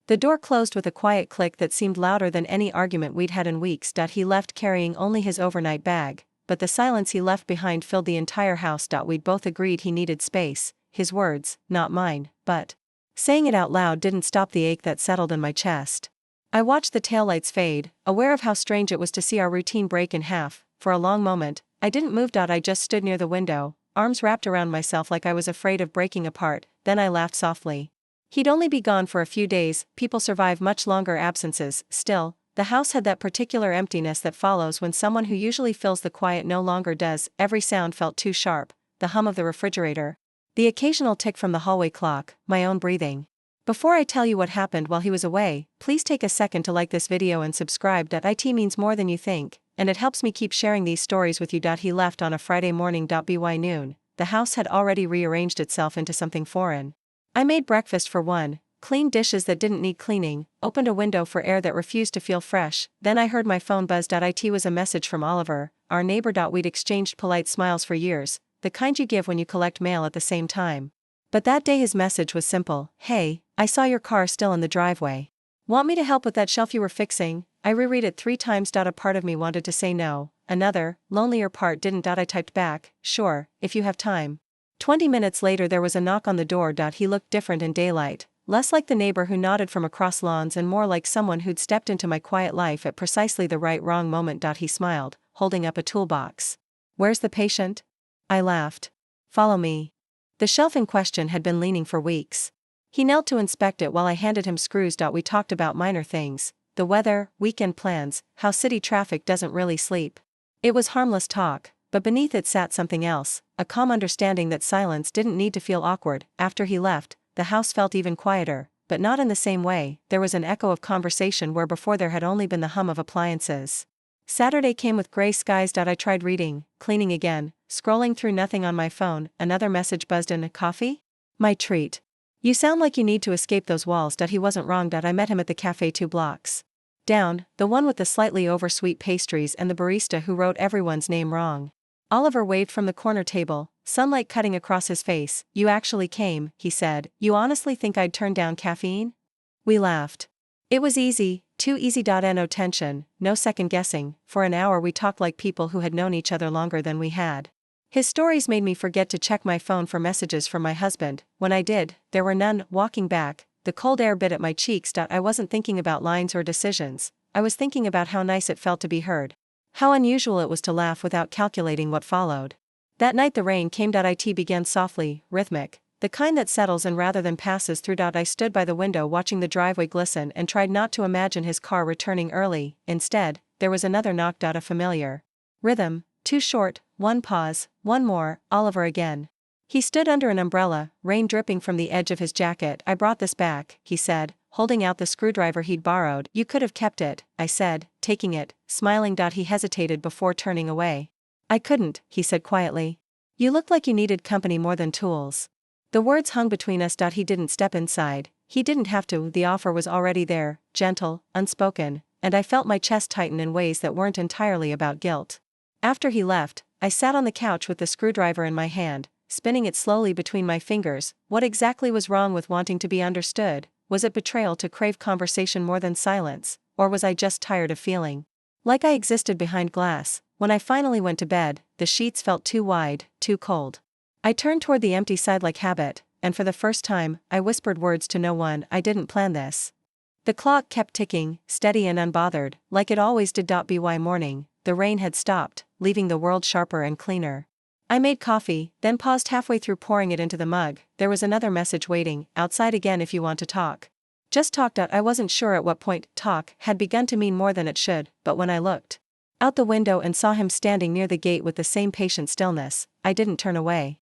The door closed with a quiet click that seemed louder than any argument we'd had in weeks. He left carrying only his overnight bag, but the silence he left behind filled the entire house. We'd both agreed he needed space, his words, not mine, but saying it out loud didn't stop the ache that settled in my chest. I watched the taillights fade, aware of how strange it was to see our routine break in half. For a long moment, I didn't move. I just stood near the window, arms wrapped around myself like I was afraid of breaking apart. Then I laughed softly. He'd only be gone for a few days, people survive much longer absences. Still, the house had that particular emptiness that follows when someone who usually fills the quiet no longer does. Every sound felt too sharp, the hum of the refrigerator, the occasional tick from the hallway clock, my own breathing. Before I tell you what happened while he was away, please take a second to like this video and subscribe. It means more than you think, and it helps me keep sharing these stories with you. He left on a Friday morning. By noon, the house had already rearranged itself into something foreign. I made breakfast for one, cleaned dishes that didn't need cleaning, opened a window for air that refused to feel fresh. Then I heard my phone buzz. It was a message from Oliver, our neighbor. We'd exchanged polite smiles for years, the kind you give when you collect mail at the same time. But that day his message was simple. Hey, I saw your car still in the driveway. Want me to help with that shelf you were fixing? I reread it 3 times. A part of me wanted to say no, another, lonelier part didn't. I typed back, sure, if you have time. 20 minutes later there was a knock on the door. He looked different in daylight, less like the neighbor who nodded from across lawns and more like someone who'd stepped into my quiet life at precisely the wrong moment. He smiled, holding up a toolbox. Where's the patient? I laughed. Follow me. The shelf in question had been leaning for weeks. He knelt to inspect it while I handed him screws. We talked about minor things, the weather, weekend plans, how city traffic doesn't really sleep. It was harmless talk, but beneath it sat something else, a calm understanding that silence didn't need to feel awkward. After he left, the house felt even quieter, but not in the same way. There was an echo of conversation where before there had only been the hum of appliances. Saturday came with gray skies. I tried reading, cleaning again, scrolling through nothing on my phone. Another message buzzed in. Coffee? My treat. You sound like you need to escape those walls. He wasn't wrong. I met him at the cafe 2 blocks down, the one with the slightly oversweet pastries and the barista who wrote everyone's name wrong. Oliver waved from the corner table, sunlight cutting across his face. You actually came, he said. You honestly think I'd turn down caffeine? We laughed. It was easy, too easy. No tension, no second guessing. For an hour we talked like people who had known each other longer than we had. His stories made me forget to check my phone for messages from my husband. When I did, there were none. Walking back, the cold air bit at my cheeks. I wasn't thinking about lines or decisions. I was thinking about how nice it felt to be heard. How unusual it was to laugh without calculating what followed. That night the rain came. It began softly, rhythmic, the kind that settles in rather than passes through. I stood by the window watching the driveway glisten and tried not to imagine his car returning early. Instead, there was another knock. A familiar rhythm, too short, one pause, one more, Oliver again. He stood under an umbrella, rain dripping from the edge of his jacket. I brought this back, he said, holding out the screwdriver he'd borrowed. You could have kept it, I said, taking it, smiling. He hesitated before turning away. I couldn't, he said quietly. You looked like you needed company more than tools. The words hung between us. He didn't step inside, he didn't have to. The offer was already there, gentle, unspoken, and I felt my chest tighten in ways that weren't entirely about guilt. After he left, I sat on the couch with the screwdriver in my hand, spinning it slowly between my fingers. What exactly was wrong with wanting to be understood? Was it betrayal to crave conversation more than silence, or was I just tired of feeling like I existed behind glass? When I finally went to bed, the sheets felt too wide, too cold. I turned toward the empty side like habit, and for the first time, I whispered words to no one. I didn't plan this. The clock kept ticking, steady and unbothered, like it always did. By morning, the rain had stopped, leaving the world sharper and cleaner. I made coffee, then paused halfway through pouring it into the mug. There was another message waiting, outside again if you want to talk. Just talk. I wasn't sure at what point talk had begun to mean more than it should, but when I looked out the window and saw him standing near the gate with the same patient stillness, I didn't turn away.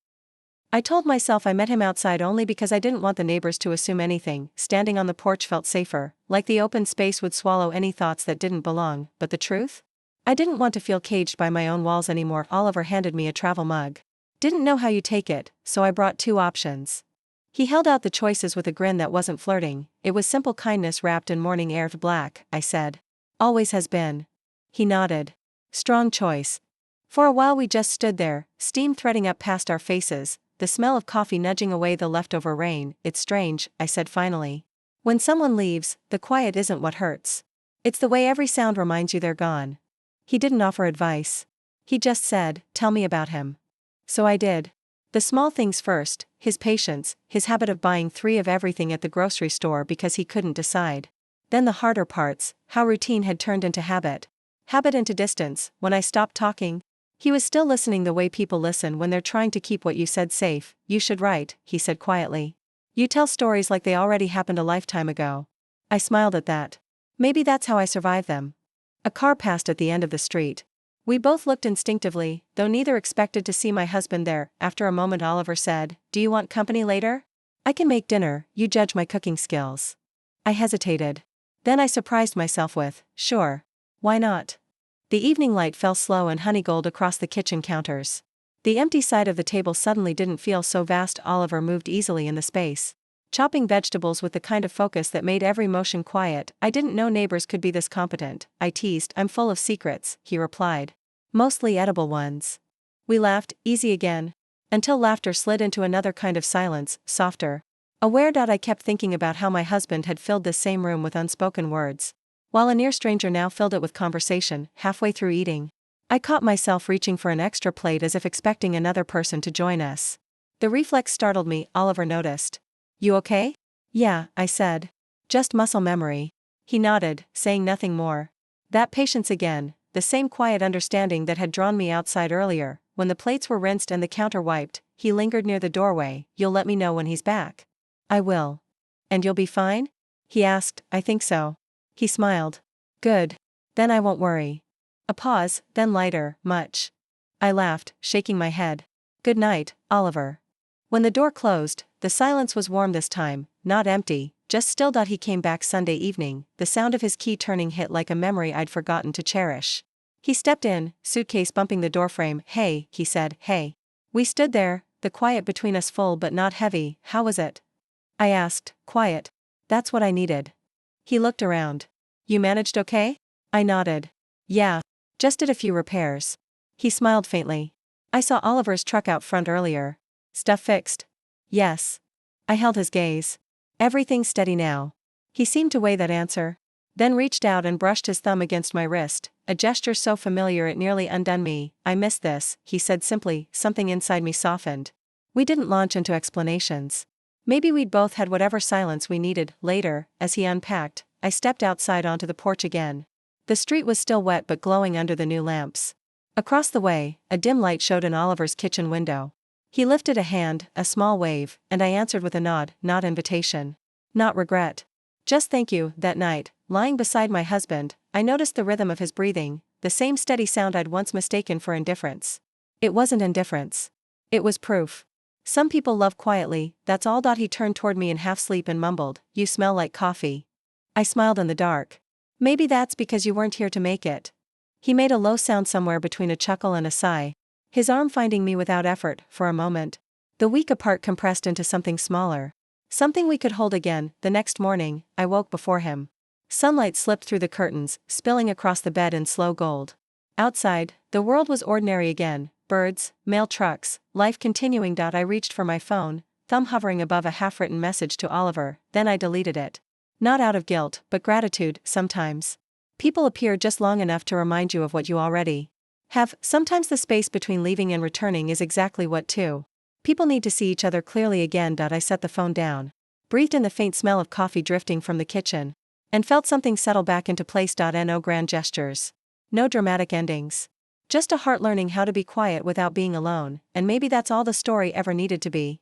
I told myself I met him outside only because I didn't want the neighbors to assume anything. Standing on the porch felt safer, like the open space would swallow any thoughts that didn't belong. But the truth? I didn't want to feel caged by my own walls anymore. Oliver handed me a travel mug. Didn't know how you take it, so I brought 2 options. He held out the choices with a grin that wasn't flirting. It was simple kindness wrapped in morning air. Black, I said. Always has been. He nodded. Strong choice. For a while we just stood there, steam threading up past our faces, the smell of coffee nudging away the leftover rain. It's strange, I said finally. When someone leaves, the quiet isn't what hurts. It's the way every sound reminds you they're gone. He didn't offer advice. He just said, tell me about him. So I did. The small things first, his patience, his habit of buying 3 of everything at the grocery store because he couldn't decide. Then the harder parts, how routine had turned into habit. Habit into distance. When I stopped talking, he was still listening the way people listen when they're trying to keep what you said safe. You should write, he said quietly. You tell stories like they already happened a lifetime ago. I smiled at that. Maybe that's how I survive them. A car passed at the end of the street. We both looked instinctively, though neither expected to see my husband there. After a moment Oliver said, do you want company later? I can make dinner, you judge my cooking skills. I hesitated. Then I surprised myself with, sure. Why not? The evening light fell slow and honeygold across the kitchen counters. The empty side of the table suddenly didn't feel so vast. Oliver moved easily in the space, chopping vegetables with the kind of focus that made every motion quiet. I didn't know neighbors could be this competent, I teased. I'm full of secrets, he replied. Mostly edible ones. We laughed, easy again, until laughter slid into another kind of silence, softer. Aware that I kept thinking about how my husband had filled this same room with unspoken words, while a near stranger now filled it with conversation. Halfway through eating, I caught myself reaching for an extra plate as if expecting another person to join us. The reflex startled me. Oliver noticed. You okay? Yeah, I said. Just muscle memory. He nodded, saying nothing more. That patience again, the same quiet understanding that had drawn me outside earlier. When the plates were rinsed and the counter wiped, he lingered near the doorway. You'll let me know when he's back? I will. And you'll be fine? He asked. I think so. He smiled. Good. Then I won't worry. A pause, then lighter, much. I laughed, shaking my head. Good night, Oliver. When the door closed, the silence was warm this time, not empty, just still. He came back Sunday evening. The sound of his key turning hit like a memory I'd forgotten to cherish. He stepped in, suitcase bumping the doorframe. Hey, he said, hey. We stood there, the quiet between us full but not heavy. How was it? I asked, quiet. That's what I needed. He looked around. You managed okay? I nodded. Yeah. Just did a few repairs. He smiled faintly. I saw Oliver's truck out front earlier. Stuff fixed? Yes. I held his gaze. Everything's steady now. He seemed to weigh that answer, then reached out and brushed his thumb against my wrist, a gesture so familiar it nearly undone me. I missed this, he said simply. Something inside me softened. We didn't launch into explanations. Maybe we'd both had whatever silence we needed. Later, as he unpacked, I stepped outside onto the porch again. The street was still wet but glowing under the new lamps. Across the way, a dim light showed in Oliver's kitchen window. He lifted a hand, a small wave, and I answered with a nod, not invitation. Not regret. Just thank you. That night, lying beside my husband, I noticed the rhythm of his breathing, the same steady sound I'd once mistaken for indifference. It wasn't indifference. It was proof. Some people love quietly, that's all. He turned toward me in half sleep and mumbled, you smell like coffee. I smiled in the dark. Maybe that's because you weren't here to make it. He made a low sound somewhere between a chuckle and a sigh, his arm finding me without effort. For a moment, the week apart compressed into something smaller. Something we could hold again. The next morning, I woke before him. Sunlight slipped through the curtains, spilling across the bed in slow gold. Outside, the world was ordinary again. Birds, mail trucks, life continuing. I reached for my phone, thumb hovering above a half-written message to Oliver, then I deleted it. Not out of guilt, but gratitude. Sometimes people appear just long enough to remind you of what you already have. Sometimes the space between leaving and returning is exactly what two people need to see each other clearly again. I set the phone down, breathed in the faint smell of coffee drifting from the kitchen, and felt something settle back into place. No grand gestures. No dramatic endings. Just a heart learning how to be quiet without being alone, and maybe that's all the story ever needed to be.